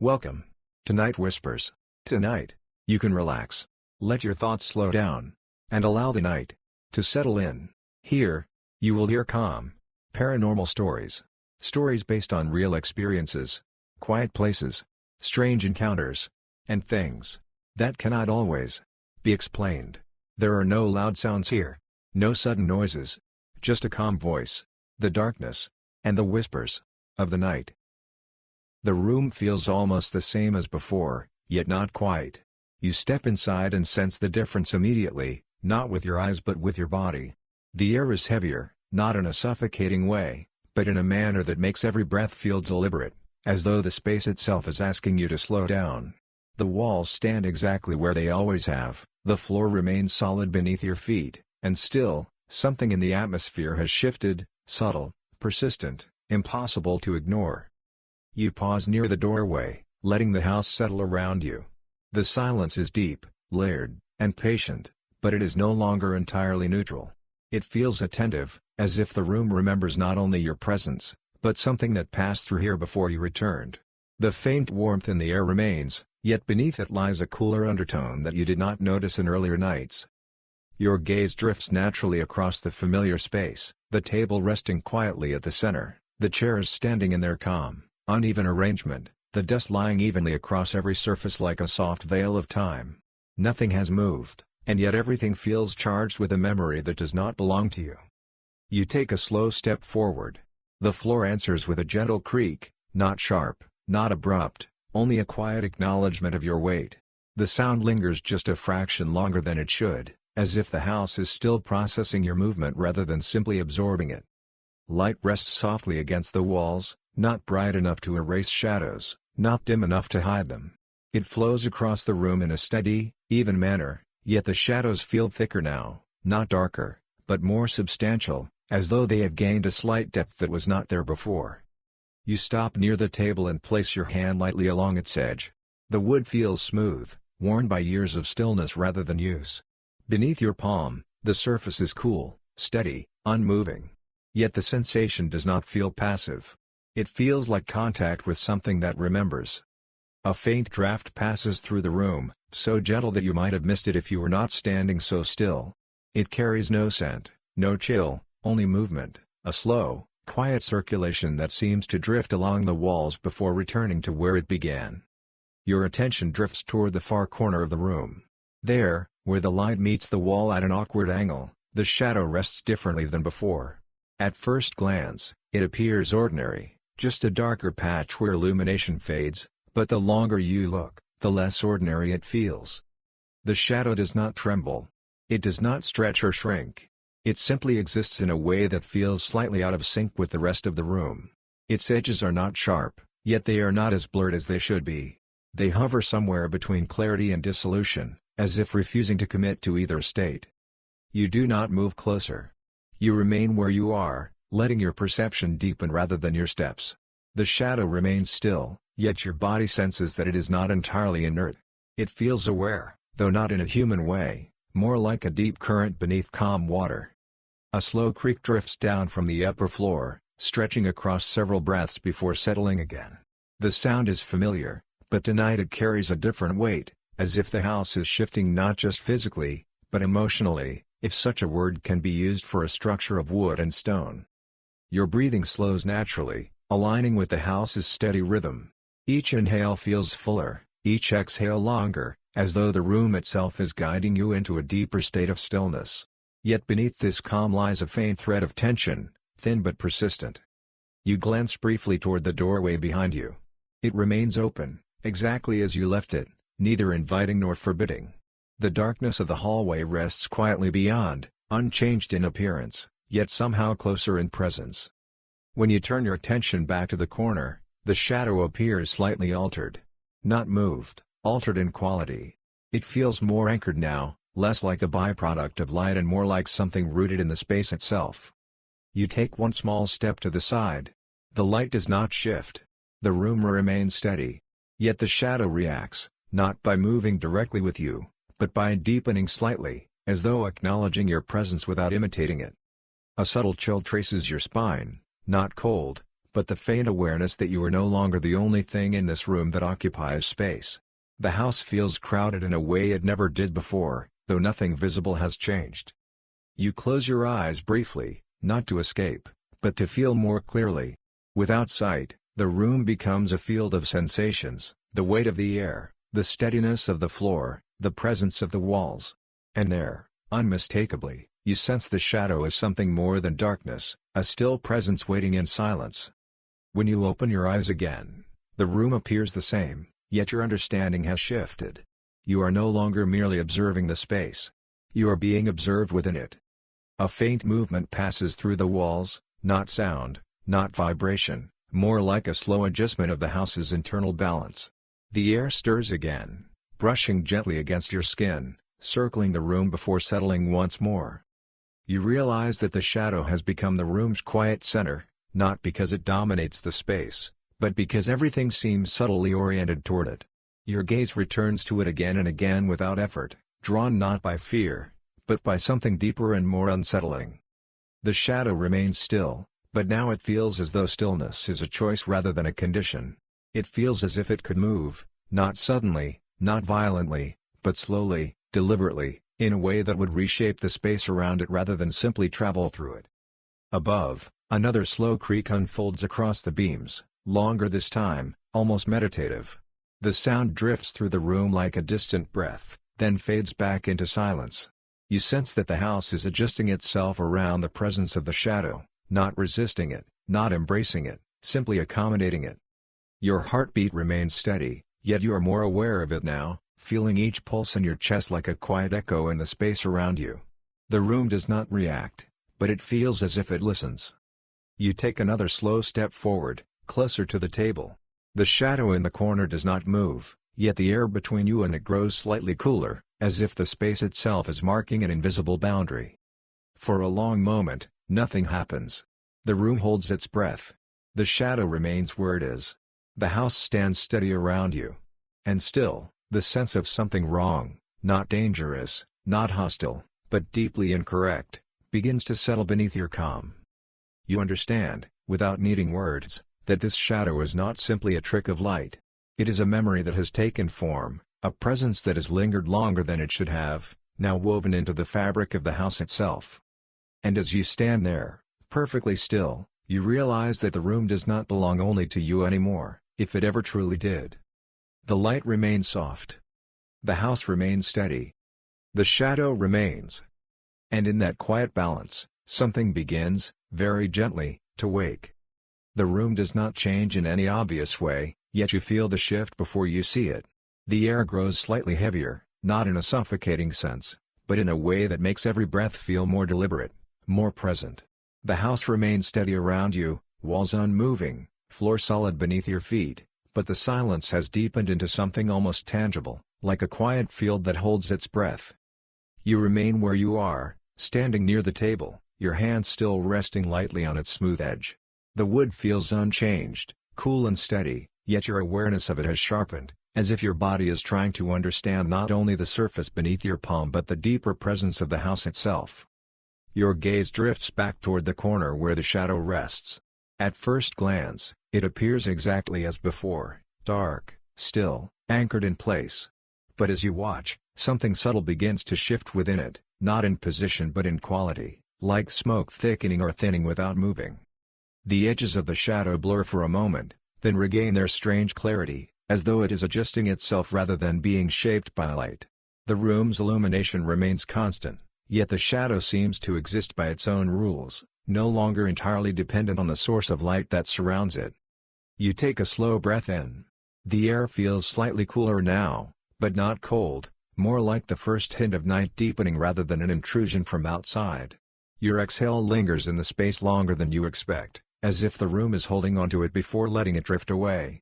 Welcome to Night Whispers. Tonight, you can relax, let your thoughts slow down, and allow the night to settle in. Here, you will hear calm, paranormal stories. Stories based on real experiences, quiet places, strange encounters, and things that cannot always be explained. There are no loud sounds here, no sudden noises, just a calm voice, the darkness, and the whispers of the night. The room feels almost the same as before, yet not quite. You step inside and sense the difference immediately, not with your eyes but with your body. The air is heavier, not in a suffocating way, but in a manner that makes every breath feel deliberate, as though the space itself is asking you to slow down. The walls stand exactly where they always have, the floor remains solid beneath your feet, and still, something in the atmosphere has shifted, subtle, persistent, impossible to ignore. You pause near the doorway, letting the house settle around you. The silence is deep, layered, and patient, but it is no longer entirely neutral. It feels attentive, as if the room remembers not only your presence, but something that passed through here before you returned. The faint warmth in the air remains, yet beneath it lies a cooler undertone that you did not notice in earlier nights. Your gaze drifts naturally across the familiar space, the table resting quietly at the center, the chairs standing in their calm, uneven arrangement, the dust lying evenly across every surface like a soft veil of time. Nothing has moved, and yet everything feels charged with a memory that does not belong to you. You take a slow step forward. The floor answers with a gentle creak, not sharp, not abrupt, only a quiet acknowledgement of your weight. The sound lingers just a fraction longer than it should, as if the house is still processing your movement rather than simply absorbing it. Light rests softly against the walls, not bright enough to erase shadows, not dim enough to hide them. It flows across the room in a steady, even manner, yet the shadows feel thicker now, not darker, but more substantial, as though they have gained a slight depth that was not there before. You stop near the table and place your hand lightly along its edge. The wood feels smooth, worn by years of stillness rather than use. Beneath your palm, the surface is cool, steady, unmoving. Yet the sensation does not feel passive. It feels like contact with something that remembers. A faint draft passes through the room, so gentle that you might have missed it if you were not standing so still. It carries no scent, no chill, only movement, a slow, quiet circulation that seems to drift along the walls before returning to where it began. Your attention drifts toward the far corner of the room. There, where the light meets the wall at an awkward angle, the shadow rests differently than before. At first glance, it appears ordinary, just a darker patch where illumination fades, but the longer you look, the less ordinary it feels. The shadow does not tremble. It does not stretch or shrink. It simply exists in a way that feels slightly out of sync with the rest of the room. Its edges are not sharp, yet they are not as blurred as they should be. They hover somewhere between clarity and dissolution, as if refusing to commit to either state. You do not move closer. You remain where you are, letting your perception deepen rather than your steps. The shadow remains still, yet your body senses that it is not entirely inert. It feels aware, though not in a human way, more like a deep current beneath calm water. A slow creak drifts down from the upper floor, stretching across several breaths before settling again. The sound is familiar, but tonight it carries a different weight, as if the house is shifting not just physically, but emotionally, if such a word can be used for a structure of wood and stone. Your breathing slows naturally, aligning with the house's steady rhythm. Each inhale feels fuller, each exhale longer, as though the room itself is guiding you into a deeper state of stillness. Yet beneath this calm lies a faint thread of tension, thin but persistent. You glance briefly toward the doorway behind you. It remains open, exactly as you left it, neither inviting nor forbidding. The darkness of the hallway rests quietly beyond, unchanged in appearance, yet somehow closer in presence. When you turn your attention back to the corner, the shadow appears slightly altered. Not moved, altered in quality. It feels more anchored now, less like a byproduct of light and more like something rooted in the space itself. You take one small step to the side. The light does not shift. The room remains steady. Yet the shadow reacts, not by moving directly with you, but by deepening slightly, as though acknowledging your presence without imitating it. A subtle chill traces your spine, not cold, but the faint awareness that you are no longer the only thing in this room that occupies space. The house feels crowded in a way it never did before, though nothing visible has changed. You close your eyes briefly, not to escape, but to feel more clearly. Without sight, the room becomes a field of sensations, the weight of the air, the steadiness of the floor, the presence of the walls. And there, unmistakably, you sense the shadow as something more than darkness, a still presence waiting in silence. When you open your eyes again, the room appears the same, yet your understanding has shifted. You are no longer merely observing the space. You are being observed within it. A faint movement passes through the walls, not sound, not vibration, more like a slow adjustment of the house's internal balance. The air stirs again, brushing gently against your skin, circling the room before settling once more. You realize that the shadow has become the room's quiet center, not because it dominates the space, but because everything seems subtly oriented toward it. Your gaze returns to it again and again without effort, drawn not by fear, but by something deeper and more unsettling. The shadow remains still, but now it feels as though stillness is a choice rather than a condition. It feels as if it could move, not suddenly, not violently, but slowly, deliberately, in a way that would reshape the space around it rather than simply travel through it. Above, another slow creak unfolds across the beams, longer this time, almost meditative. The sound drifts through the room like a distant breath, then fades back into silence. You sense that the house is adjusting itself around the presence of the shadow, not resisting it, not embracing it, simply accommodating it. Your heartbeat remains steady, yet you are more aware of it now, feeling each pulse in your chest like a quiet echo in the space around you. The room does not react, but it feels as if it listens. You take another slow step forward, closer to the table. The shadow in the corner does not move, yet the air between you and it grows slightly cooler, as if the space itself is marking an invisible boundary. For a long moment, nothing happens. The room holds its breath. The shadow remains where it is. The house stands steady around you. And still, the sense of something wrong, not dangerous, not hostile, but deeply incorrect, begins to settle beneath your calm. You understand, without needing words, that this shadow is not simply a trick of light. It is a memory that has taken form, a presence that has lingered longer than it should have, now woven into the fabric of the house itself. And as you stand there, perfectly still, you realize that the room does not belong only to you anymore, if it ever truly did. The light remains soft. The house remains steady. The shadow remains. And in that quiet balance, something begins, very gently, to wake. The room does not change in any obvious way, yet you feel the shift before you see it. The air grows slightly heavier, not in a suffocating sense, but in a way that makes every breath feel more deliberate, more present. The house remains steady around you, walls unmoving, floor solid beneath your feet, but the silence has deepened into something almost tangible, like a quiet field that holds its breath. You remain where you are, standing near the table, your hand still resting lightly on its smooth edge. The wood feels unchanged, cool and steady, yet your awareness of it has sharpened, as if your body is trying to understand not only the surface beneath your palm but the deeper presence of the house itself. Your gaze drifts back toward the corner where the shadow rests. At first glance, it appears exactly as before, dark, still, anchored in place. But as you watch, something subtle begins to shift within it, not in position but in quality, like smoke thickening or thinning without moving. The edges of the shadow blur for a moment, then regain their strange clarity, as though it is adjusting itself rather than being shaped by light. The room's illumination remains constant, yet the shadow seems to exist by its own rules, no longer entirely dependent on the source of light that surrounds it. You take a slow breath in. The air feels slightly cooler now, but not cold, more like the first hint of night deepening rather than an intrusion from outside. Your exhale lingers in the space longer than you expect, as if the room is holding onto it before letting it drift away.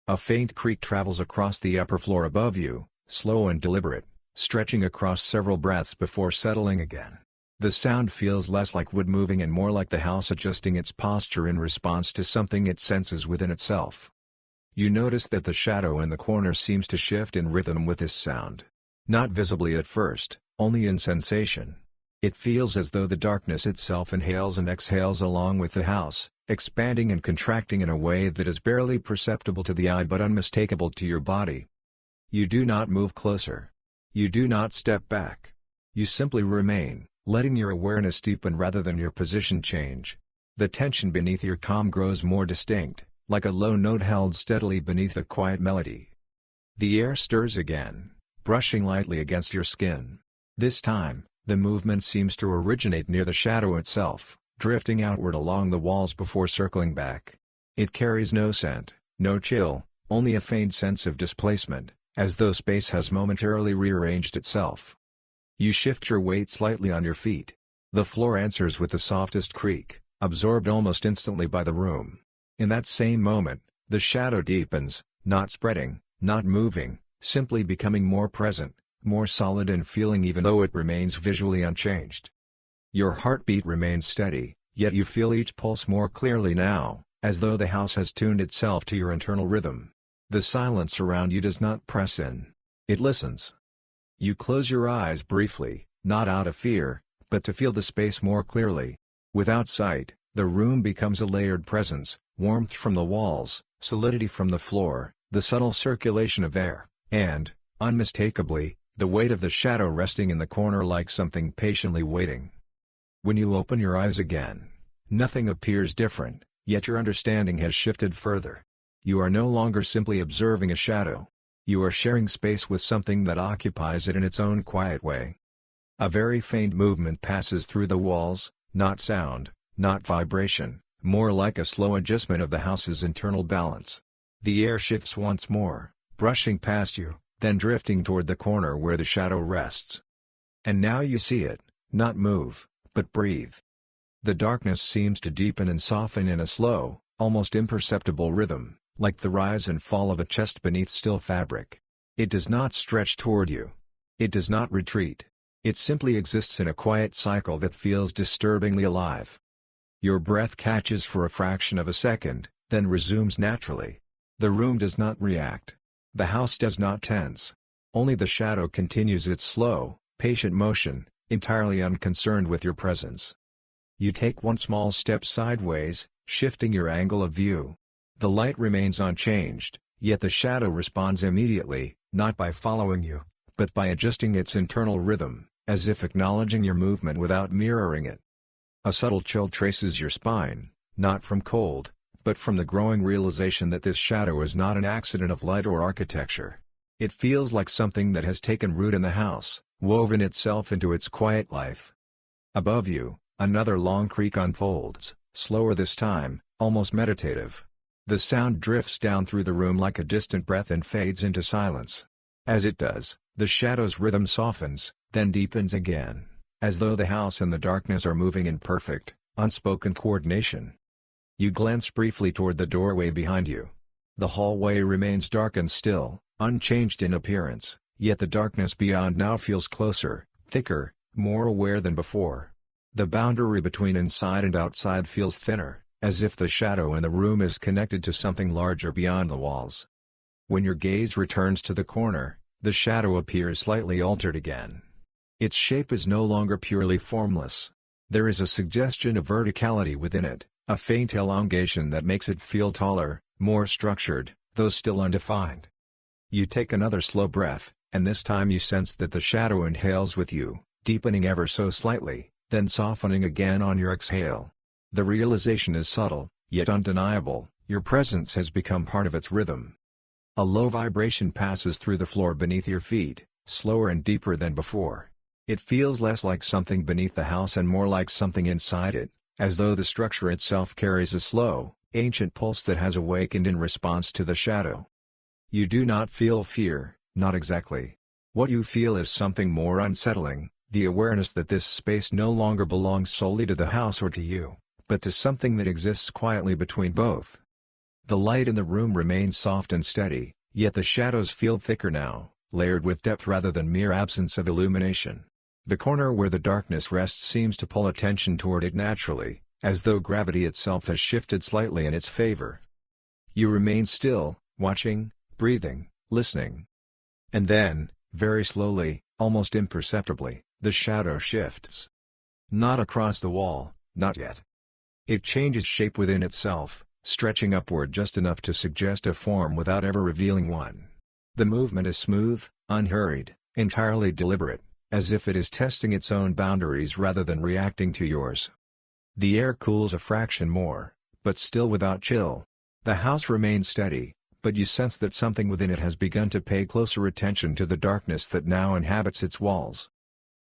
A faint creak travels across the upper floor above you, slow and deliberate, stretching across several breaths before settling again. The sound feels less like wood moving and more like the house adjusting its posture in response to something it senses within itself. You notice that the shadow in the corner seems to shift in rhythm with this sound. Not visibly at first, only in sensation. It feels as though the darkness itself inhales and exhales along with the house, expanding and contracting in a way that is barely perceptible to the eye but unmistakable to your body. You do not move closer. You do not step back. You simply remain, letting your awareness deepen rather than your position change. The tension beneath your calm grows more distinct, like a low note held steadily beneath a quiet melody. The air stirs again, brushing lightly against your skin. This time, the movement seems to originate near the shadow itself, drifting outward along the walls before circling back. It carries no scent, no chill, only a faint sense of displacement, as though space has momentarily rearranged itself. You shift your weight slightly on your feet. The floor answers with the softest creak, absorbed almost instantly by the room. In that same moment, the shadow deepens, not spreading, not moving, simply becoming more present, more solid and feeling even though it remains visually unchanged. Your heartbeat remains steady, yet you feel each pulse more clearly now, as though the house has tuned itself to your internal rhythm. The silence around you does not press in. It listens. You close your eyes briefly, not out of fear, but to feel the space more clearly. Without sight, the room becomes a layered presence, warmth from the walls, solidity from the floor, the subtle circulation of air, and, unmistakably, the weight of the shadow resting in the corner like something patiently waiting. When you open your eyes again, nothing appears different, yet your understanding has shifted further. You are no longer simply observing a shadow. You are sharing space with something that occupies it in its own quiet way. A very faint movement passes through the walls, not sound, not vibration, more like a slow adjustment of the house's internal balance. The air shifts once more, brushing past you, then drifting toward the corner where the shadow rests. And now you see it, not move, but breathe. The darkness seems to deepen and soften in a slow, almost imperceptible rhythm, like the rise and fall of a chest beneath still fabric. It does not stretch toward you. It does not retreat. It simply exists in a quiet cycle that feels disturbingly alive. Your breath catches for a fraction of a second, then resumes naturally. The room does not react. The house does not tense. Only the shadow continues its slow, patient motion, entirely unconcerned with your presence. You take one small step sideways, shifting your angle of view. The light remains unchanged, yet the shadow responds immediately, not by following you, but by adjusting its internal rhythm, as if acknowledging your movement without mirroring it. A subtle chill traces your spine, not from cold, but from the growing realization that this shadow is not an accident of light or architecture. It feels like something that has taken root in the house, woven itself into its quiet life. Above you, another long creak unfolds, slower this time, almost meditative. The sound drifts down through the room like a distant breath and fades into silence. As it does, the shadow's rhythm softens, then deepens again, as though the house and the darkness are moving in perfect, unspoken coordination. You glance briefly toward the doorway behind you. The hallway remains dark and still, unchanged in appearance, yet the darkness beyond now feels closer, thicker, more aware than before. The boundary between inside and outside feels thinner, as if the shadow in the room is connected to something larger beyond the walls. When your gaze returns to the corner, the shadow appears slightly altered again. Its shape is no longer purely formless. There is a suggestion of verticality within it, a faint elongation that makes it feel taller, more structured, though still undefined. You take another slow breath, and this time you sense that the shadow inhales with you, deepening ever so slightly, then softening again on your exhale. The realization is subtle, yet undeniable, your presence has become part of its rhythm. A low vibration passes through the floor beneath your feet, slower and deeper than before. It feels less like something beneath the house and more like something inside it, as though the structure itself carries a slow, ancient pulse that has awakened in response to the shadow. You do not feel fear, not exactly. What you feel is something more unsettling, the awareness that this space no longer belongs solely to the house or to you, but to something that exists quietly between both. The light in the room remains soft and steady, yet the shadows feel thicker now, layered with depth rather than mere absence of illumination. The corner where the darkness rests seems to pull attention toward it naturally, as though gravity itself has shifted slightly in its favor. You remain still, watching, breathing, listening. And then, very slowly, almost imperceptibly, the shadow shifts. Not across the wall, not yet. It changes shape within itself, stretching upward just enough to suggest a form without ever revealing one. The movement is smooth, unhurried, entirely deliberate, as if it is testing its own boundaries rather than reacting to yours. The air cools a fraction more, but still without chill. The house remains steady, but you sense that something within it has begun to pay closer attention to the darkness that now inhabits its walls.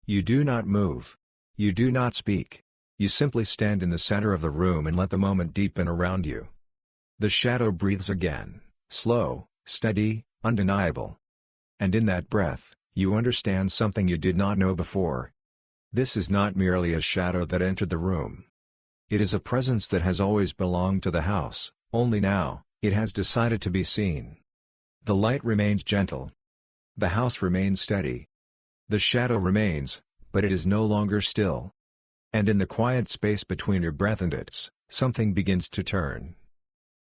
You do not move. You do not speak. You simply stand in the center of the room and let the moment deepen around you. The shadow breathes again, slow, steady, undeniable. And in that breath, you understand something you did not know before. This is not merely a shadow that entered the room. It is a presence that has always belonged to the house, only now, it has decided to be seen. The light remains gentle. The house remains steady. The shadow remains, but it is no longer still. And in the quiet space between your breath and its, something begins to turn.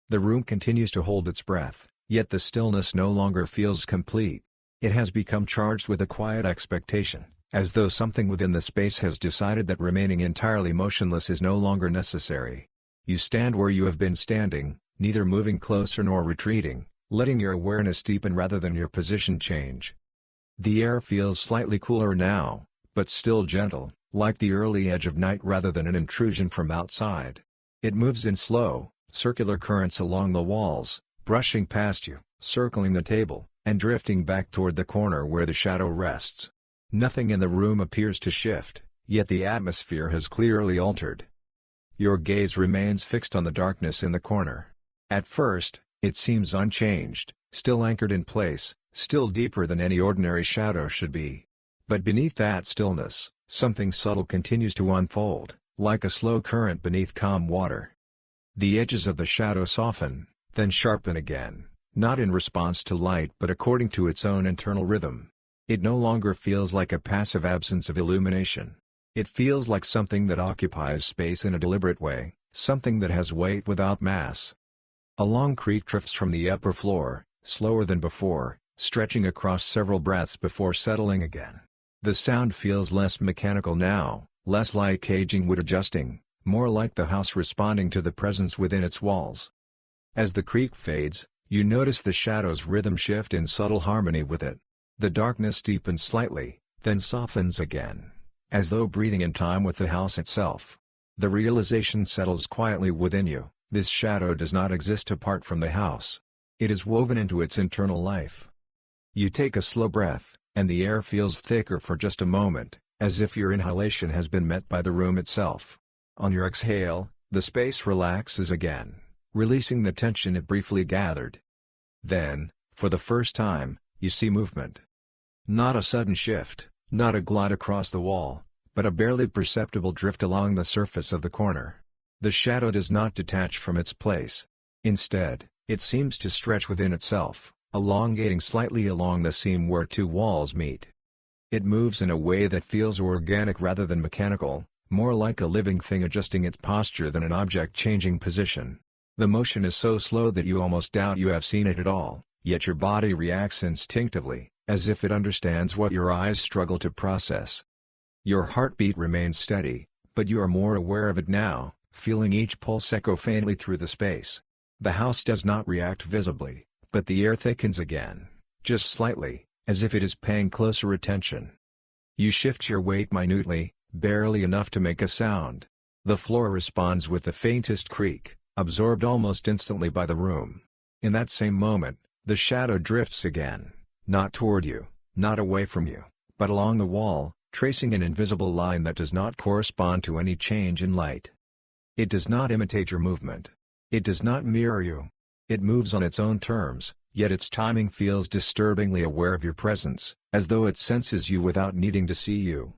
The room continues to hold its breath, yet the stillness no longer feels complete. It has become charged with a quiet expectation, as though something within the space has decided that remaining entirely motionless is no longer necessary. You stand where you have been standing, neither moving closer nor retreating, letting your awareness deepen rather than your position change. The air feels slightly cooler now, but still gentle, like the early edge of night rather than an intrusion from outside. It moves in slow, circular currents along the walls, brushing past you, circling the table, and drifting back toward the corner where the shadow rests. Nothing in the room appears to shift, yet the atmosphere has clearly altered. Your gaze remains fixed on the darkness in the corner. At first, it seems unchanged, still anchored in place, still deeper than any ordinary shadow should be. But beneath that stillness, something subtle continues to unfold, like a slow current beneath calm water. The edges of the shadow soften, then sharpen again, not in response to light but according to its own internal rhythm. It no longer feels like a passive absence of illumination. It feels like something that occupies space in a deliberate way, something that has weight without mass. A long creak drifts from the upper floor, slower than before, stretching across several breaths before settling again. The sound feels less mechanical now, less like aging wood adjusting, more like the house responding to the presence within its walls. As the creak fades, you notice the shadow's rhythm shift in subtle harmony with it. The darkness deepens slightly, then softens again, as though breathing in time with the house itself. The realization settles quietly within you, this shadow does not exist apart from the house. It is woven into its internal life. You take a slow breath, and the air feels thicker for just a moment, as if your inhalation has been met by the room itself. On your exhale, the space relaxes again, releasing the tension it briefly gathered. Then, for the first time, you see movement. Not a sudden shift, not a glide across the wall, but a barely perceptible drift along the surface of the corner. The shadow does not detach from its place. Instead, it seems to stretch within itself, elongating slightly along the seam where two walls meet. It moves in a way that feels organic rather than mechanical, more like a living thing adjusting its posture than an object changing position. The motion is so slow that you almost doubt you have seen it at all, yet your body reacts instinctively, as if it understands what your eyes struggle to process. Your heartbeat remains steady, but you are more aware of it now, feeling each pulse echo faintly through the space. The house does not react visibly, but the air thickens again, just slightly, as if it is paying closer attention. You shift your weight minutely, barely enough to make a sound. The floor responds with the faintest creak, absorbed almost instantly by the room. In that same moment, the shadow drifts again, not toward you, not away from you, but along the wall, tracing an invisible line that does not correspond to any change in light. It does not imitate your movement. It does not mirror you. It moves on its own terms, yet its timing feels disturbingly aware of your presence, as though it senses you without needing to see you.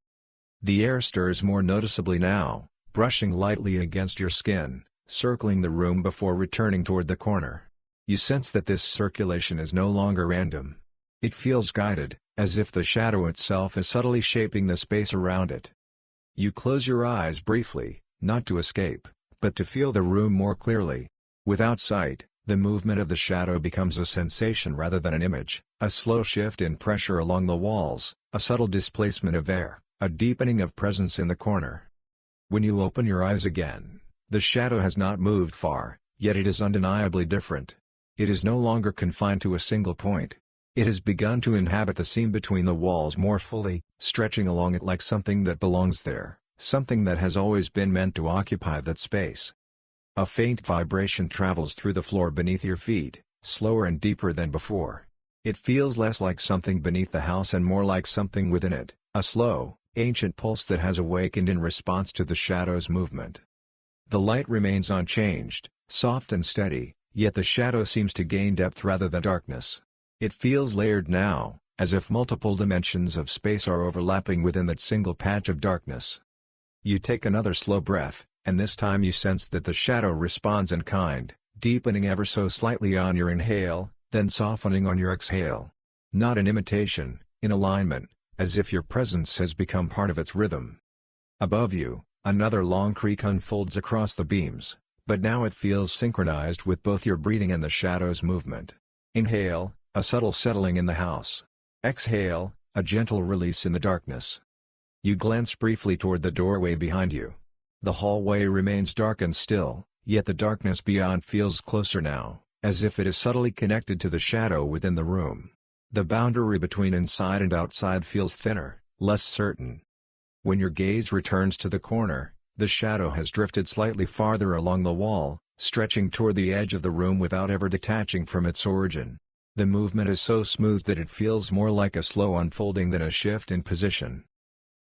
The air stirs more noticeably now, brushing lightly against your skin, circling the room before returning toward the corner. You sense that this circulation is no longer random. It feels guided, as if the shadow itself is subtly shaping the space around it. You close your eyes briefly, not to escape, but to feel the room more clearly. Without sight, the movement of the shadow becomes a sensation rather than an image, a slow shift in pressure along the walls, a subtle displacement of air, a deepening of presence in the corner. When you open your eyes again, the shadow has not moved far, yet it is undeniably different. It is no longer confined to a single point. It has begun to inhabit the seam between the walls more fully, stretching along it like something that belongs there, something that has always been meant to occupy that space. A faint vibration travels through the floor beneath your feet, slower and deeper than before. It feels less like something beneath the house and more like something within it, a slow, ancient pulse that has awakened in response to the shadow's movement. The light remains unchanged, soft and steady, yet the shadow seems to gain depth rather than darkness. It feels layered now, as if multiple dimensions of space are overlapping within that single patch of darkness. You take another slow breath, and this time you sense that the shadow responds in kind, deepening ever so slightly on your inhale, then softening on your exhale. Not in imitation, in alignment, as if your presence has become part of its rhythm. Above you, another long creak unfolds across the beams, but now it feels synchronized with both your breathing and the shadow's movement. Inhale, a subtle settling in the house. Exhale, a gentle release in the darkness. You glance briefly toward the doorway behind you. The hallway remains dark and still, yet the darkness beyond feels closer now, as if it is subtly connected to the shadow within the room. The boundary between inside and outside feels thinner, less certain. When your gaze returns to the corner, the shadow has drifted slightly farther along the wall, stretching toward the edge of the room without ever detaching from its origin. The movement is so smooth that it feels more like a slow unfolding than a shift in position.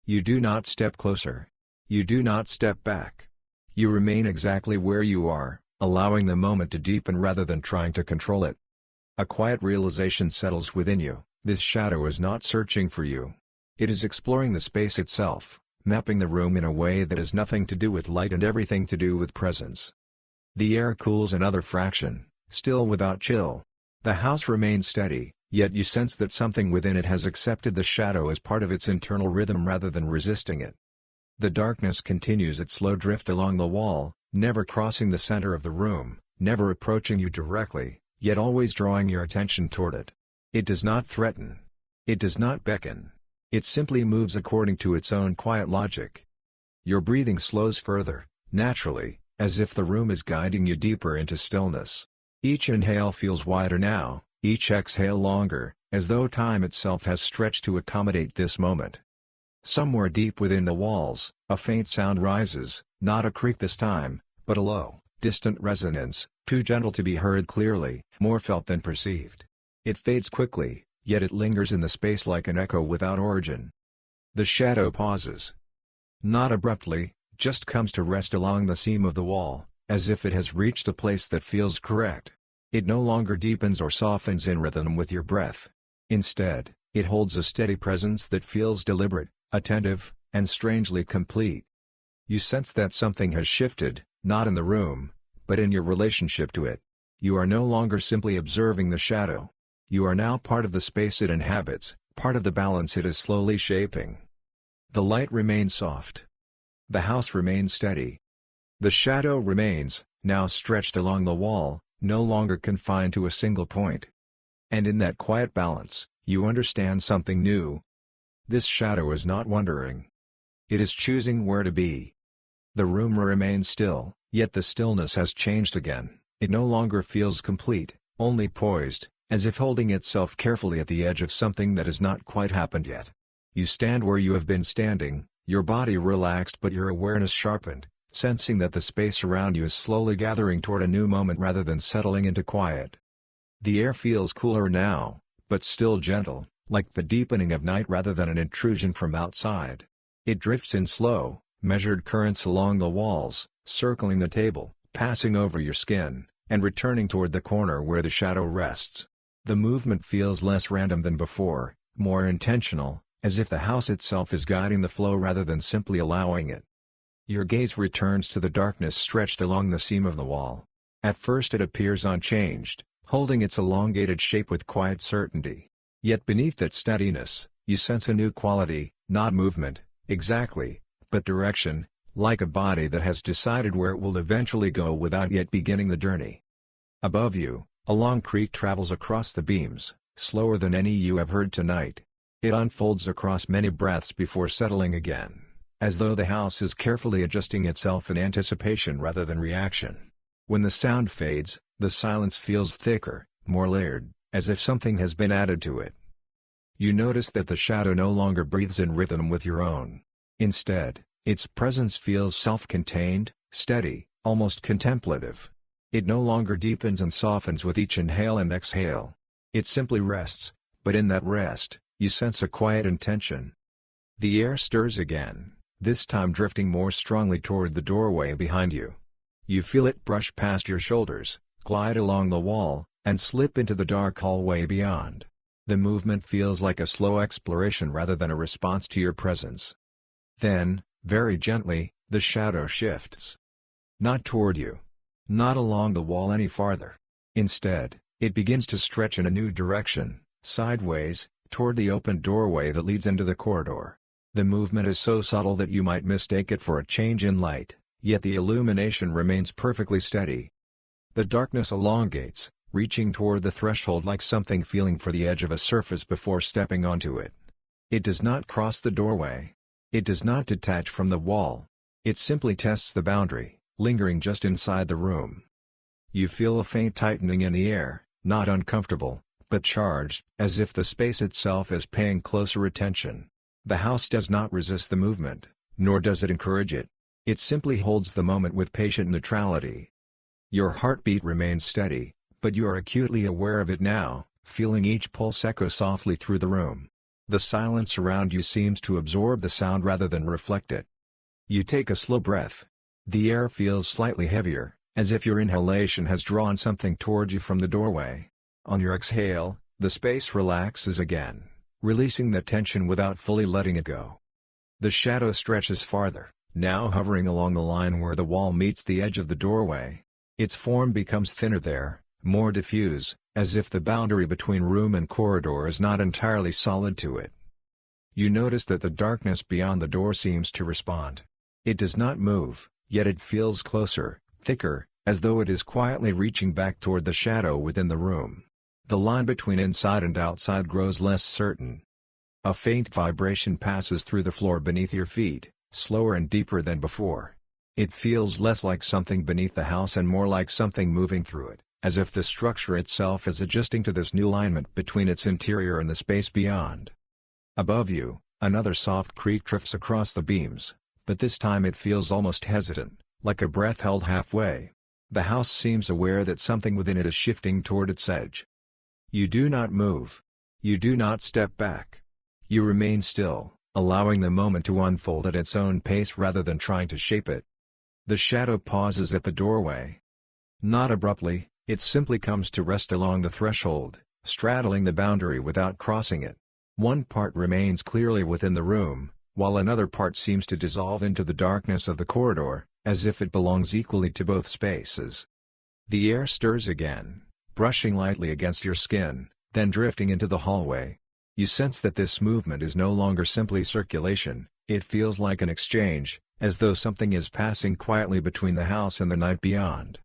You do not step closer. You do not step back. You remain exactly where you are, allowing the moment to deepen rather than trying to control it. A quiet realization settles within you: this shadow is not searching for you. It is exploring the space itself, mapping the room in a way that has nothing to do with light and everything to do with presence. The air cools another fraction, still without chill. The house remains steady, yet you sense that something within it has accepted the shadow as part of its internal rhythm rather than resisting it. The darkness continues its slow drift along the wall, never crossing the center of the room, never approaching you directly, yet always drawing your attention toward it. It does not threaten. It does not beckon. It simply moves according to its own quiet logic. Your breathing slows further, naturally, as if the room is guiding you deeper into stillness. Each inhale feels wider now, each exhale longer, as though time itself has stretched to accommodate this moment. Somewhere deep within the walls, a faint sound rises, not a creak this time, but a low, distant resonance, too gentle to be heard clearly, more felt than perceived. It fades quickly, yet it lingers in the space like an echo without origin. The shadow pauses. Not abruptly, just comes to rest along the seam of the wall, as if it has reached a place that feels correct. It no longer deepens or softens in rhythm with your breath. Instead, it holds a steady presence that feels deliberate, attentive, and strangely complete. You sense that something has shifted, not in the room, but in your relationship to it. You are no longer simply observing the shadow. You are now part of the space it inhabits, part of the balance it is slowly shaping. The light remains soft. The house remains steady. The shadow remains, now stretched along the wall, no longer confined to a single point. And in that quiet balance, you understand something new. This shadow is not wandering. It is choosing where to be. The room remains still, yet the stillness has changed again. It no longer feels complete, only poised, as if holding itself carefully at the edge of something that has not quite happened yet. You stand where you have been standing, your body relaxed but your awareness sharpened, sensing that the space around you is slowly gathering toward a new moment rather than settling into quiet. The air feels cooler now, but still gentle, like the deepening of night rather than an intrusion from outside. It drifts in slow, measured currents along the walls, circling the table, passing over your skin, and returning toward the corner where the shadow rests. The movement feels less random than before, more intentional, as if the house itself is guiding the flow rather than simply allowing it. Your gaze returns to the darkness stretched along the seam of the wall. At first it appears unchanged, holding its elongated shape with quiet certainty. Yet beneath that steadiness, you sense a new quality, not movement, exactly, but direction, like a body that has decided where it will eventually go without yet beginning the journey. Above you, a long creak travels across the beams, slower than any you have heard tonight. It unfolds across many breaths before settling again. as though the house is carefully adjusting itself in anticipation rather than reaction. When the sound fades, the silence feels thicker, more layered, as if something has been added to it. You notice that the shadow no longer breathes in rhythm with your own. Instead, its presence feels self-contained, steady, almost contemplative. It no longer deepens and softens with each inhale and exhale. It simply rests, but in that rest, you sense a quiet intention. The air stirs again, this time drifting more strongly toward the doorway behind you. You feel it brush past your shoulders, glide along the wall, and slip into the dark hallway beyond. The movement feels like a slow exploration rather than a response to your presence. Then, very gently, the shadow shifts. Not toward you. Not along the wall any farther. Instead, it begins to stretch in a new direction, sideways, toward the open doorway that leads into the corridor. The movement is so subtle that you might mistake it for a change in light, yet the illumination remains perfectly steady. The darkness elongates, reaching toward the threshold like something feeling for the edge of a surface before stepping onto it. It does not cross the doorway. It does not detach from the wall. It simply tests the boundary, lingering just inside the room. You feel a faint tightening in the air, not uncomfortable, but charged, as if the space itself is paying closer attention. The house does not resist the movement, nor does it encourage it. It simply holds the moment with patient neutrality. Your heartbeat remains steady, but you are acutely aware of it now, feeling each pulse echo softly through the room. The silence around you seems to absorb the sound rather than reflect it. You take a slow breath. The air feels slightly heavier, as if your inhalation has drawn something toward you from the doorway. On your exhale, the space relaxes again, releasing the tension without fully letting it go. The shadow stretches farther, now hovering along the line where the wall meets the edge of the doorway. Its form becomes thinner there, more diffuse, as if the boundary between room and corridor is not entirely solid to it. You notice that the darkness beyond the door seems to respond. It does not move, yet it feels closer, thicker, as though it is quietly reaching back toward the shadow within the room. The line between inside and outside grows less certain. A faint vibration passes through the floor beneath your feet, slower and deeper than before. It feels less like something beneath the house and more like something moving through it, as if the structure itself is adjusting to this new alignment between its interior and the space beyond. Above you, another soft creak drifts across the beams, but this time it feels almost hesitant, like a breath held halfway. The house seems aware that something within it is shifting toward its edge. You do not move. You do not step back. You remain still, allowing the moment to unfold at its own pace rather than trying to shape it. The shadow pauses at the doorway. Not abruptly, it simply comes to rest along the threshold, straddling the boundary without crossing it. One part remains clearly within the room, while another part seems to dissolve into the darkness of the corridor, as if it belongs equally to both spaces. The air stirs again, brushing lightly against your skin, then drifting into the hallway. You sense that this movement is no longer simply circulation, it feels like an exchange, as though something is passing quietly between the house and the night beyond.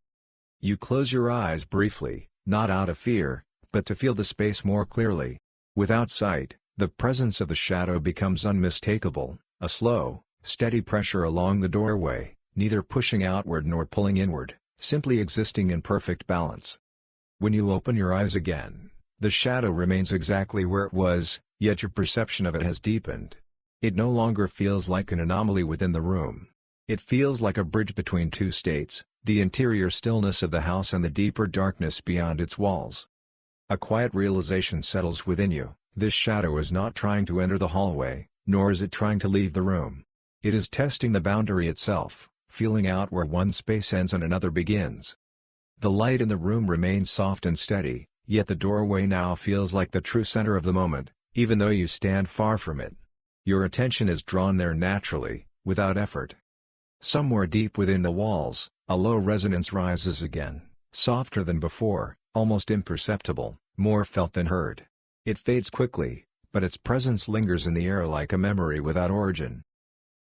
You close your eyes briefly, not out of fear, but to feel the space more clearly. Without sight, the presence of the shadow becomes unmistakable, a slow, steady pressure along the doorway, neither pushing outward nor pulling inward, simply existing in perfect balance. When you open your eyes again, the shadow remains exactly where it was, yet your perception of it has deepened. It no longer feels like an anomaly within the room. It feels like a bridge between two states, the interior stillness of the house and the deeper darkness beyond its walls. A quiet realization settles within you. This shadow is not trying to enter the hallway, nor is it trying to leave the room. It is testing the boundary itself, feeling out where one space ends and another begins. The light in the room remains soft and steady, yet the doorway now feels like the true center of the moment, even though you stand far from it. Your attention is drawn there naturally, without effort. Somewhere deep within the walls, a low resonance rises again, softer than before, almost imperceptible, more felt than heard. It fades quickly, but its presence lingers in the air like a memory without origin.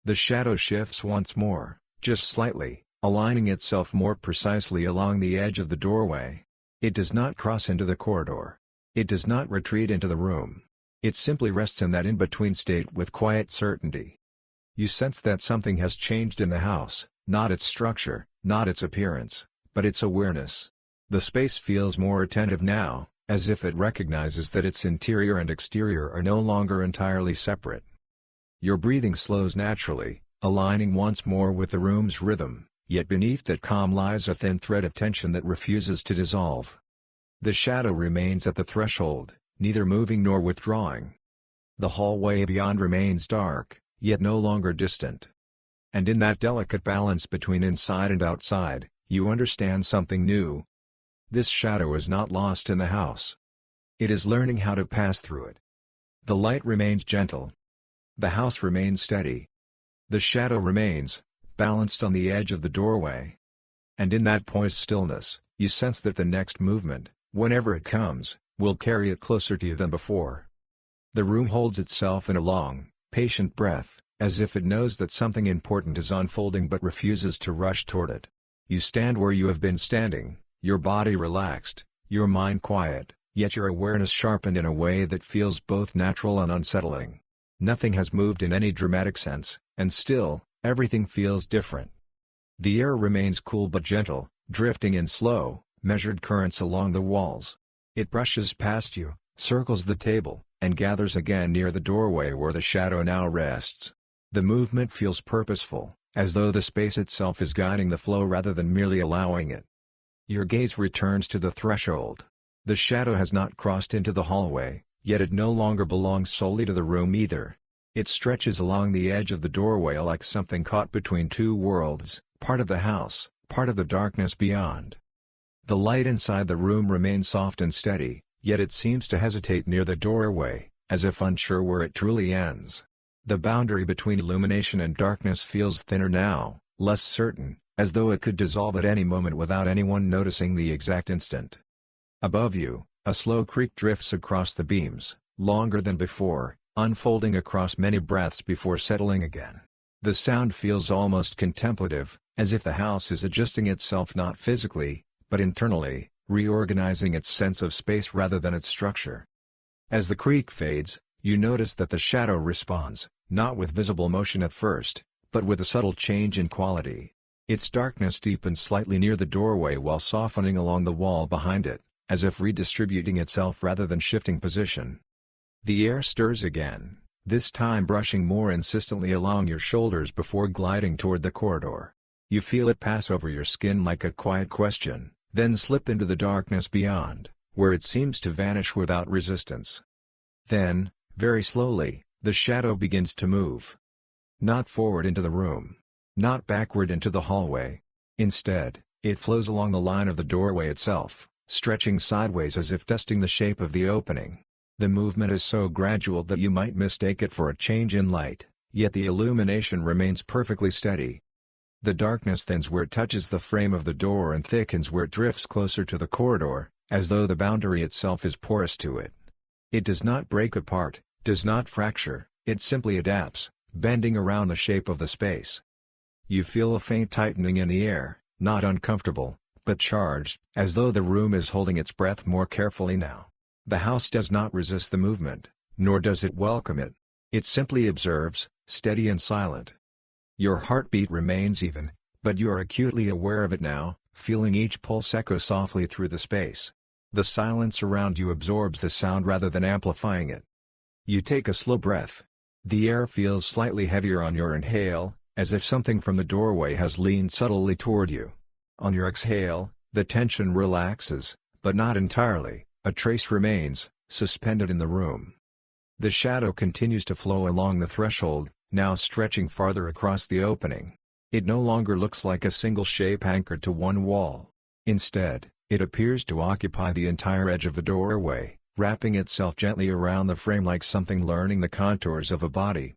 The shadow shifts once more, just slightly, aligning itself more precisely along the edge of the doorway. It does not cross into the corridor. It does not retreat into the room. It simply rests in that in-between state with quiet certainty. You sense that something has changed in the house, not its structure, not its appearance, but its awareness. The space feels more attentive now, as if it recognizes that its interior and exterior are no longer entirely separate. Your breathing slows naturally, aligning once more with the room's rhythm, yet beneath that calm lies a thin thread of tension that refuses to dissolve. The shadow remains at the threshold, neither moving nor withdrawing. The hallway beyond remains dark, yet no longer distant. And in that delicate balance between inside and outside, you understand something new. This shadow is not lost in the house. It is learning how to pass through it. The light remains gentle. The house remains steady. The shadow remains, balanced on the edge of the doorway. And in that poised stillness, you sense that the next movement, whenever it comes, will carry it closer to you than before. The room holds itself in a long, patient breath, as if it knows that something important is unfolding but refuses to rush toward it. You stand where you have been standing, your body relaxed, your mind quiet, yet your awareness sharpened in a way that feels both natural and unsettling. Nothing has moved in any dramatic sense, and still, everything feels different. The air remains cool but gentle, drifting in slow, measured currents along the walls. It brushes past you, circles the table, and gathers again near the doorway where the shadow now rests. The movement feels purposeful, as though the space itself is guiding the flow rather than merely allowing it. Your gaze returns to the threshold. The shadow has not crossed into the hallway, yet it no longer belongs solely to the room either. It stretches along the edge of the doorway like something caught between two worlds, part of the house, part of the darkness beyond. The light inside the room remains soft and steady, yet it seems to hesitate near the doorway, as if unsure where it truly ends. The boundary between illumination and darkness feels thinner now, less certain, as though it could dissolve at any moment without anyone noticing the exact instant. Above you, a slow creak drifts across the beams, longer than before, unfolding across many breaths before settling again. The sound feels almost contemplative, as if the house is adjusting itself not physically, but internally, reorganizing its sense of space rather than its structure. As the creak fades, you notice that the shadow responds, not with visible motion at first, but with a subtle change in quality. Its darkness deepens slightly near the doorway while softening along the wall behind it, as if redistributing itself rather than shifting position. The air stirs again, this time brushing more insistently along your shoulders before gliding toward the corridor. You feel it pass over your skin like a quiet question, then slip into the darkness beyond, where it seems to vanish without resistance. Then, very slowly, the shadow begins to move. Not forward into the room. Not backward into the hallway. Instead, it flows along the line of the doorway itself, stretching sideways as if testing the shape of the opening. The movement is so gradual that you might mistake it for a change in light, yet the illumination remains perfectly steady. The darkness thins where it touches the frame of the door and thickens where it drifts closer to the corridor, as though the boundary itself is porous to it. It does not break apart, does not fracture, it simply adapts, bending around the shape of the space. You feel a faint tightening in the air, not uncomfortable, but charged, as though the room is holding its breath more carefully now. The house does not resist the movement, nor does it welcome it. It simply observes, steady and silent. Your heartbeat remains even, but you are acutely aware of it now, feeling each pulse echo softly through the space. The silence around you absorbs the sound rather than amplifying it. You take a slow breath. The air feels slightly heavier on your inhale, as if something from the doorway has leaned subtly toward you. On your exhale, the tension relaxes, but not entirely. A trace remains, suspended in the room. The shadow continues to flow along the threshold, now stretching farther across the opening. It no longer looks like a single shape anchored to one wall. Instead, it appears to occupy the entire edge of the doorway, wrapping itself gently around the frame like something learning the contours of a body.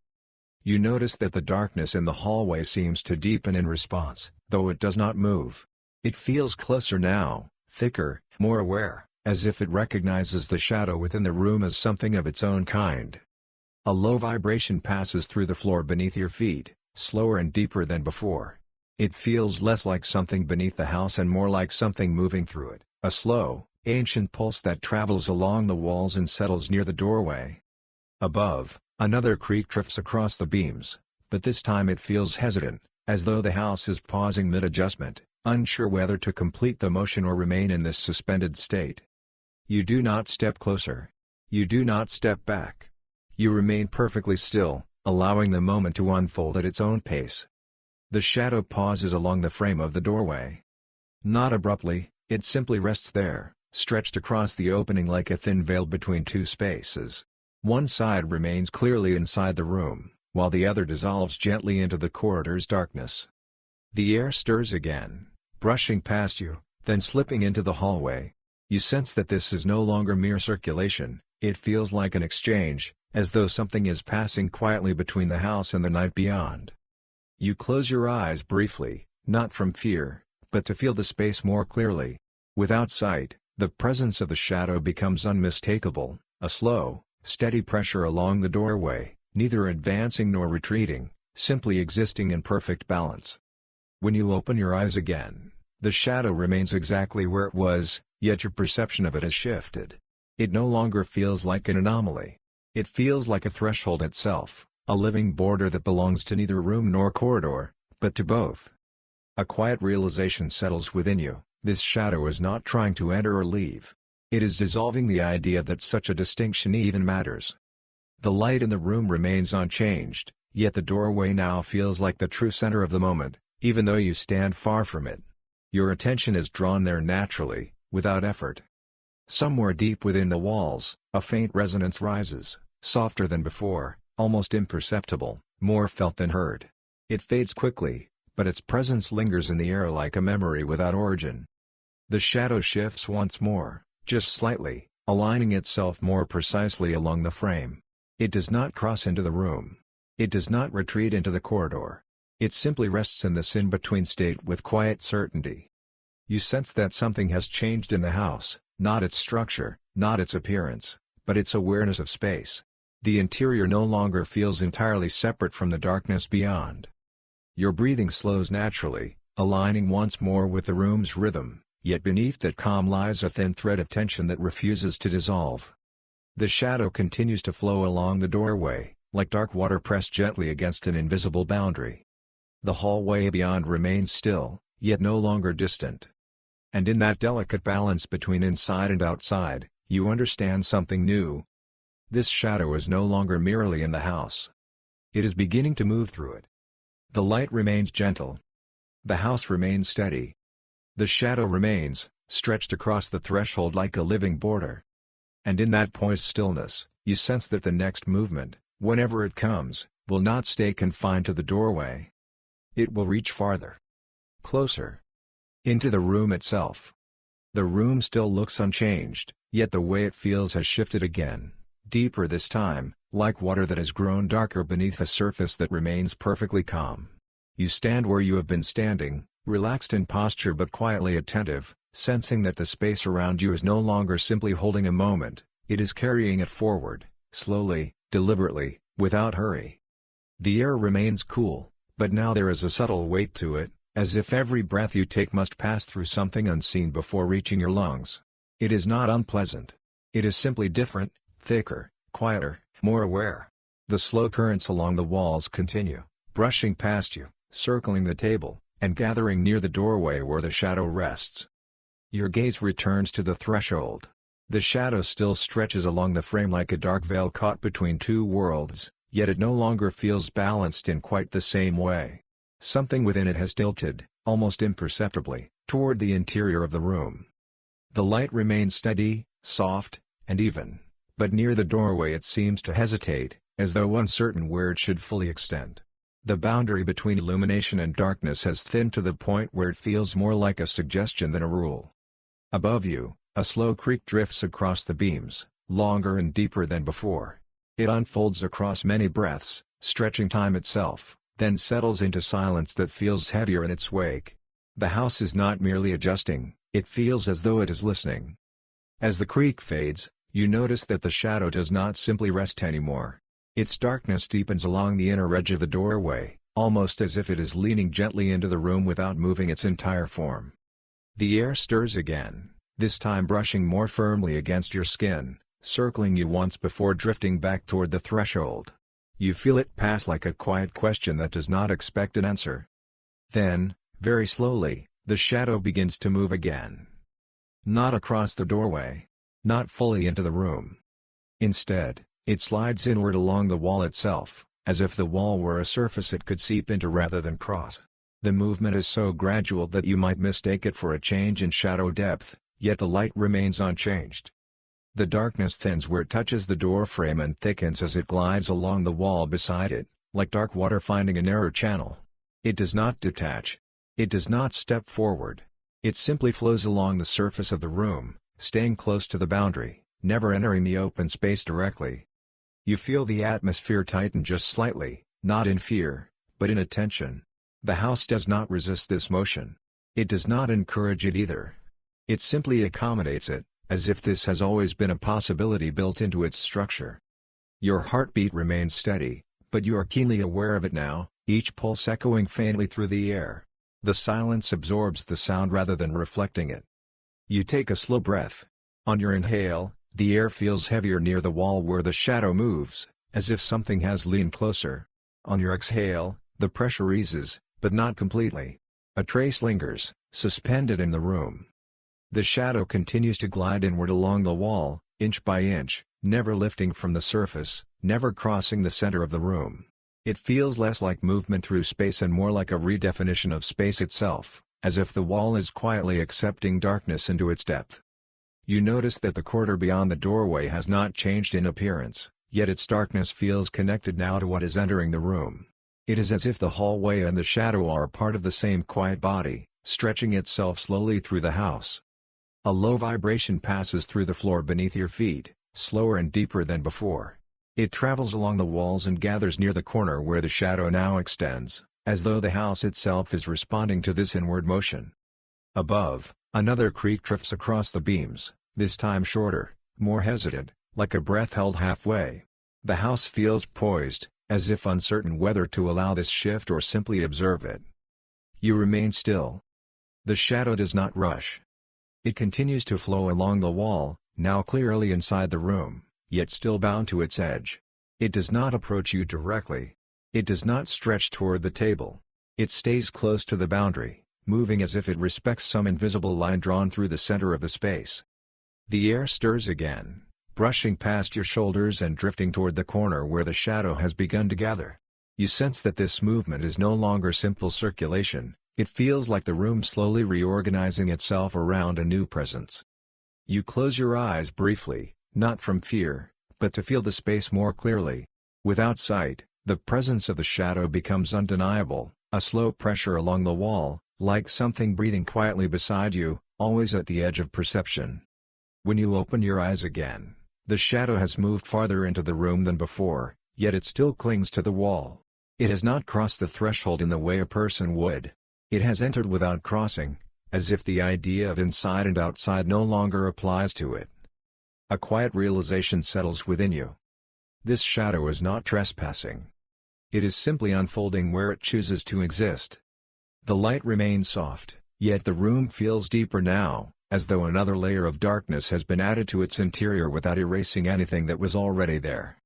You notice that the darkness in the hallway seems to deepen in response, though it does not move. It feels closer now, thicker, more aware, as if it recognizes the shadow within the room as something of its own kind. A low vibration passes through the floor beneath your feet, slower and deeper than before. It feels less like something beneath the house and more like something moving through it, a slow, ancient pulse that travels along the walls and settles near the doorway. Above, another creak drifts across the beams, but this time it feels hesitant, as though the house is pausing mid-adjustment, unsure whether to complete the motion or remain in this suspended state. You do not step closer. You do not step back. You remain perfectly still, allowing the moment to unfold at its own pace. The shadow pauses along the frame of the doorway. Not abruptly, it simply rests there, stretched across the opening like a thin veil between two spaces. One side remains clearly inside the room, while the other dissolves gently into the corridor's darkness. The air stirs again, brushing past you, then slipping into the hallway. You sense that this is no longer mere circulation, it feels like an exchange, as though something is passing quietly between the house and the night beyond. You close your eyes briefly, not from fear, but to feel the space more clearly. Without sight, the presence of the shadow becomes unmistakable, a slow, steady pressure along the doorway, neither advancing nor retreating, simply existing in perfect balance. When you open your eyes again, the shadow remains exactly where it was, yet your perception of it has shifted. It no longer feels like an anomaly. It feels like a threshold itself, a living border that belongs to neither room nor corridor, but to both. A quiet realization settles within you: this shadow is not trying to enter or leave. It is dissolving the idea that such a distinction even matters. The light in the room remains unchanged, yet the doorway now feels like the true center of the moment, even though you stand far from it. Your attention is drawn there naturally, without effort. Somewhere deep within the walls, a faint resonance rises, softer than before, almost imperceptible, more felt than heard. It fades quickly, but its presence lingers in the air like a memory without origin. The shadow shifts once more, just slightly, aligning itself more precisely along the frame. It does not cross into the room. It does not retreat into the corridor. It simply rests in this in-between state with quiet certainty. You sense that something has changed in the house, not its structure, not its appearance, but its awareness of space. The interior no longer feels entirely separate from the darkness beyond. Your breathing slows naturally, aligning once more with the room's rhythm, yet beneath that calm lies a thin thread of tension that refuses to dissolve. The shadow continues to flow along the doorway, like dark water pressed gently against an invisible boundary. The hallway beyond remains still, yet no longer distant. And in that delicate balance between inside and outside, you understand something new. This shadow is no longer merely in the house. It is beginning to move through it. The light remains gentle. The house remains steady. The shadow remains, stretched across the threshold like a living border. And in that poised stillness, you sense that the next movement, whenever it comes, will not stay confined to the doorway. It will reach farther. Closer. Into the room itself. The room still looks unchanged, yet the way it feels has shifted again, deeper this time, like water that has grown darker beneath a surface that remains perfectly calm. You stand where you have been standing, relaxed in posture but quietly attentive, sensing that the space around you is no longer simply holding a moment, it is carrying it forward, slowly, deliberately, without hurry. The air remains cool, but now there is a subtle weight to it, as if every breath you take must pass through something unseen before reaching your lungs. It is not unpleasant. It is simply different, thicker, quieter, more aware. The slow currents along the walls continue, brushing past you, circling the table, and gathering near the doorway where the shadow rests. Your gaze returns to the threshold. The shadow still stretches along the frame like a dark veil caught between two worlds, yet it no longer feels balanced in quite the same way. Something within it has tilted, almost imperceptibly, toward the interior of the room. The light remains steady, soft, and even, but near the doorway it seems to hesitate, as though uncertain where it should fully extend. The boundary between illumination and darkness has thinned to the point where it feels more like a suggestion than a rule. Above you, a slow creak drifts across the beams, longer and deeper than before. It unfolds across many breaths, stretching time itself, then settles into silence that feels heavier in its wake. The house is not merely adjusting, it feels as though it is listening. As the creak fades, you notice that the shadow does not simply rest anymore. Its darkness deepens along the inner edge of the doorway, almost as if it is leaning gently into the room without moving its entire form. The air stirs again, this time brushing more firmly against your skin, circling you once before drifting back toward the threshold. You feel it pass like a quiet question that does not expect an answer. Then, very slowly, the shadow begins to move again. Not across the doorway. Not fully into the room. Instead, it slides inward along the wall itself, as if the wall were a surface it could seep into rather than cross. The movement is so gradual that you might mistake it for a change in shadow depth, yet the light remains unchanged. The darkness thins where it touches the door frame and thickens as it glides along the wall beside it, like dark water finding a narrow channel. It does not detach. It does not step forward. It simply flows along the surface of the room, staying close to the boundary, never entering the open space directly. You feel the atmosphere tighten just slightly, not in fear, but in attention. The house does not resist this motion. It does not encourage it either. It simply accommodates it, as if this has always been a possibility built into its structure. Your heartbeat remains steady, but you are keenly aware of it now, each pulse echoing faintly through the air. The silence absorbs the sound rather than reflecting it. You take a slow breath. On your inhale, the air feels heavier near the wall where the shadow moves, as if something has leaned closer. On your exhale, the pressure eases, but not completely. A trace lingers, suspended in the room. The shadow continues to glide inward along the wall, inch by inch, never lifting from the surface, never crossing the center of the room. It feels less like movement through space and more like a redefinition of space itself, as if the wall is quietly accepting darkness into its depth. You notice that the corridor beyond the doorway has not changed in appearance, yet its darkness feels connected now to what is entering the room. It is as if the hallway and the shadow are part of the same quiet body, stretching itself slowly through the house. A low vibration passes through the floor beneath your feet, slower and deeper than before. It travels along the walls and gathers near the corner where the shadow now extends, as though the house itself is responding to this inward motion. Above, another creak drifts across the beams, this time shorter, more hesitant, like a breath held halfway. The house feels poised, as if uncertain whether to allow this shift or simply observe it. You remain still. The shadow does not rush. It continues to flow along the wall, now clearly inside the room, yet still bound to its edge. It does not approach you directly. It does not stretch toward the table. It stays close to the boundary, moving as if it respects some invisible line drawn through the center of the space. The air stirs again, brushing past your shoulders and drifting toward the corner where the shadow has begun to gather. You sense that this movement is no longer simple circulation. It feels like the room slowly reorganizing itself around a new presence. You close your eyes briefly, not from fear, but to feel the space more clearly. Without sight, the presence of the shadow becomes undeniable, a slow pressure along the wall, like something breathing quietly beside you, always at the edge of perception. When you open your eyes again, the shadow has moved farther into the room than before, yet it still clings to the wall. It has not crossed the threshold in the way a person would. It has entered without crossing, as if the idea of inside and outside no longer applies to it. A quiet realization settles within you. This shadow is not trespassing. It is simply unfolding where it chooses to exist. The light remains soft, yet the room feels deeper now, as though another layer of darkness has been added to its interior without erasing anything that was already there.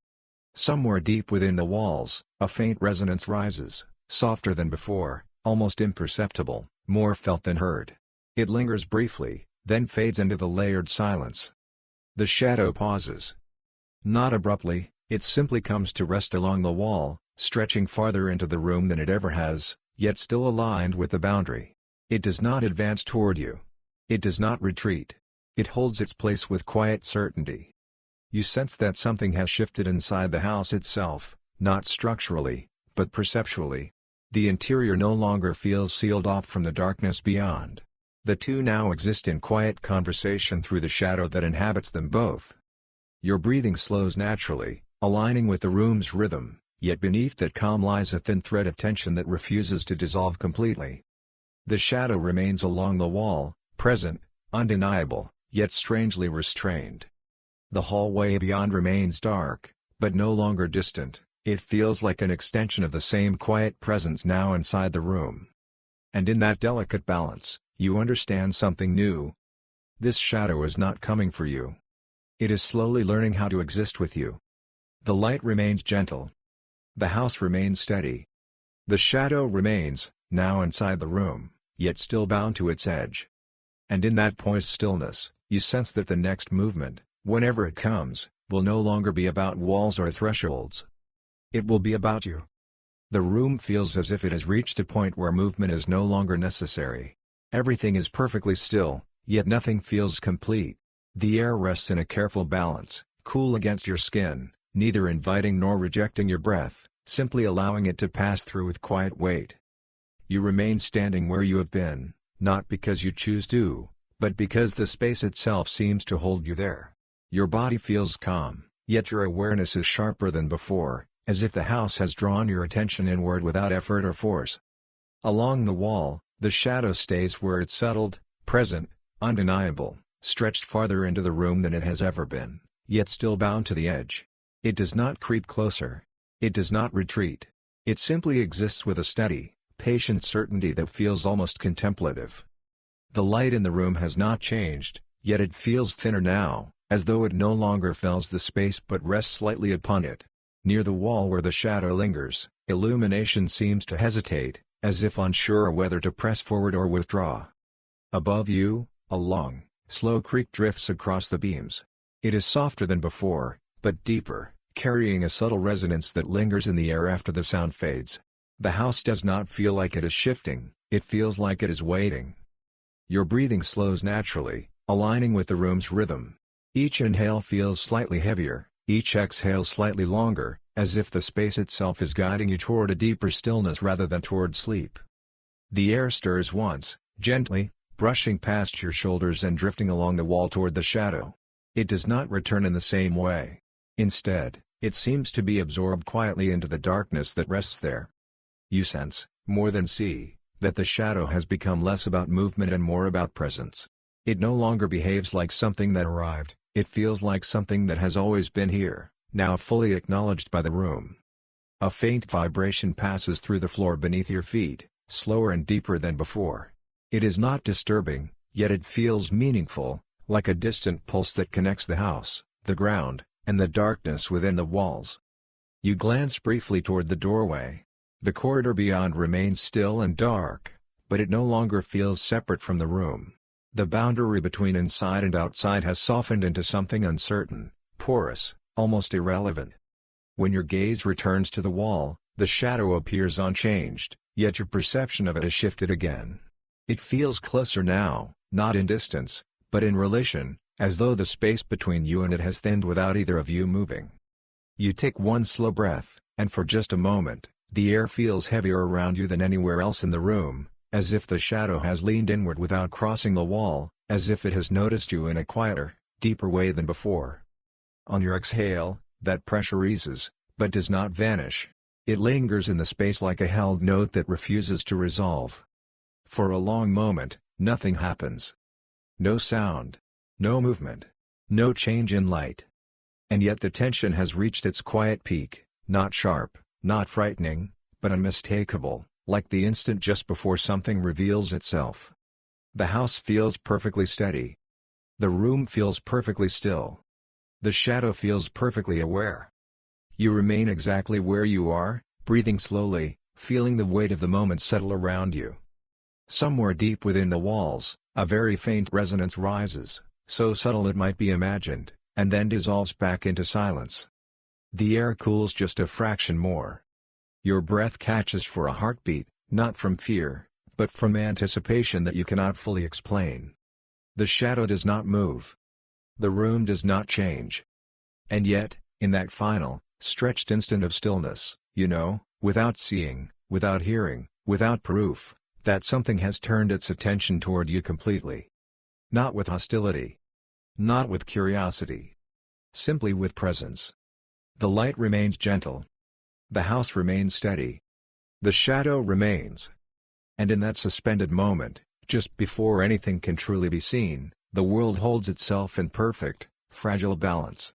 Somewhere deep within the walls, a faint resonance rises, softer than before, almost imperceptible, more felt than heard. It lingers briefly, then fades into the layered silence. The shadow pauses. Not abruptly, it simply comes to rest along the wall, stretching farther into the room than it ever has, yet still aligned with the boundary. It does not advance toward you. It does not retreat. It holds its place with quiet certainty. You sense that something has shifted inside the house itself, not structurally, but perceptually. The interior no longer feels sealed off from the darkness beyond. The two now exist in quiet conversation through the shadow that inhabits them both. Your breathing slows naturally, aligning with the room's rhythm, yet beneath that calm lies a thin thread of tension that refuses to dissolve completely. The shadow remains along the wall, present, undeniable, yet strangely restrained. The hallway beyond remains dark, but no longer distant. It feels like an extension of the same quiet presence now inside the room. And in that delicate balance, you understand something new. This shadow is not coming for you. It is slowly learning how to exist with you. The light remains gentle. The house remains steady. The shadow remains, now inside the room, yet still bound to its edge. And in that poised stillness, you sense that the next movement, whenever it comes, will no longer be about walls or thresholds. It will be about you. The room feels as if it has reached a point where movement is no longer necessary. Everything is perfectly still, yet nothing feels complete. The air rests in a careful balance, cool against your skin, neither inviting nor rejecting your breath, simply allowing it to pass through with quiet weight. You remain standing where you have been, not because you choose to, but because the space itself seems to hold you there. Your body feels calm, yet your awareness is sharper than before, as if the house has drawn your attention inward without effort or force. Along the wall, the shadow stays where it's settled, present, undeniable, stretched farther into the room than it has ever been, yet still bound to the edge. It does not creep closer. It does not retreat. It simply exists with a steady, patient certainty that feels almost contemplative. The light in the room has not changed, yet it feels thinner now, as though it no longer fills the space but rests slightly upon it. Near the wall where the shadow lingers, illumination seems to hesitate, as if unsure whether to press forward or withdraw. Above you, a long, slow creak drifts across the beams. It is softer than before, but deeper, carrying a subtle resonance that lingers in the air after the sound fades. The house does not feel like it is shifting, it feels like it is waiting. Your breathing slows naturally, aligning with the room's rhythm. Each inhale feels slightly heavier, each exhale slightly longer, as if the space itself is guiding you toward a deeper stillness rather than toward sleep. The air stirs once, gently, brushing past your shoulders and drifting along the wall toward the shadow. It does not return in the same way. Instead, it seems to be absorbed quietly into the darkness that rests there. You sense, more than see, that the shadow has become less about movement and more about presence. It no longer behaves like something that arrived, it feels like something that has always been here, now fully acknowledged by the room. A faint vibration passes through the floor beneath your feet, slower and deeper than before. It is not disturbing, yet it feels meaningful, like a distant pulse that connects the house, the ground, and the darkness within the walls. You glance briefly toward the doorway. The corridor beyond remains still and dark, but it no longer feels separate from the room. The boundary between inside and outside has softened into something uncertain, porous, almost irrelevant. When your gaze returns to the wall, the shadow appears unchanged, yet your perception of it has shifted again. It feels closer now, not in distance, but in relation, as though the space between you and it has thinned without either of you moving. You take one slow breath, and for just a moment, the air feels heavier around you than anywhere else in the room, as if the shadow has leaned inward without crossing the wall, as if it has noticed you in a quieter, deeper way than before. On your exhale, that pressure eases, but does not vanish. It lingers in the space like a held note that refuses to resolve. For a long moment, nothing happens. No sound. No movement. No change in light. And yet the tension has reached its quiet peak, not sharp, not frightening, but unmistakable, like the instant just before something reveals itself. The house feels perfectly steady. The room feels perfectly still. The shadow feels perfectly aware. You remain exactly where you are, breathing slowly, feeling the weight of the moment settle around you. Somewhere deep within the walls, a very faint resonance rises, so subtle it might be imagined, and then dissolves back into silence. The air cools just a fraction more. Your breath catches for a heartbeat, not from fear, but from anticipation that you cannot fully explain. The shadow does not move. The room does not change. And yet, in that final, stretched instant of stillness, you know, without seeing, without hearing, without proof, that something has turned its attention toward you completely. Not with hostility. Not with curiosity. Simply with presence. The light remains gentle. The house remains steady. The shadow remains. And in that suspended moment, just before anything can truly be seen, the world holds itself in perfect, fragile balance.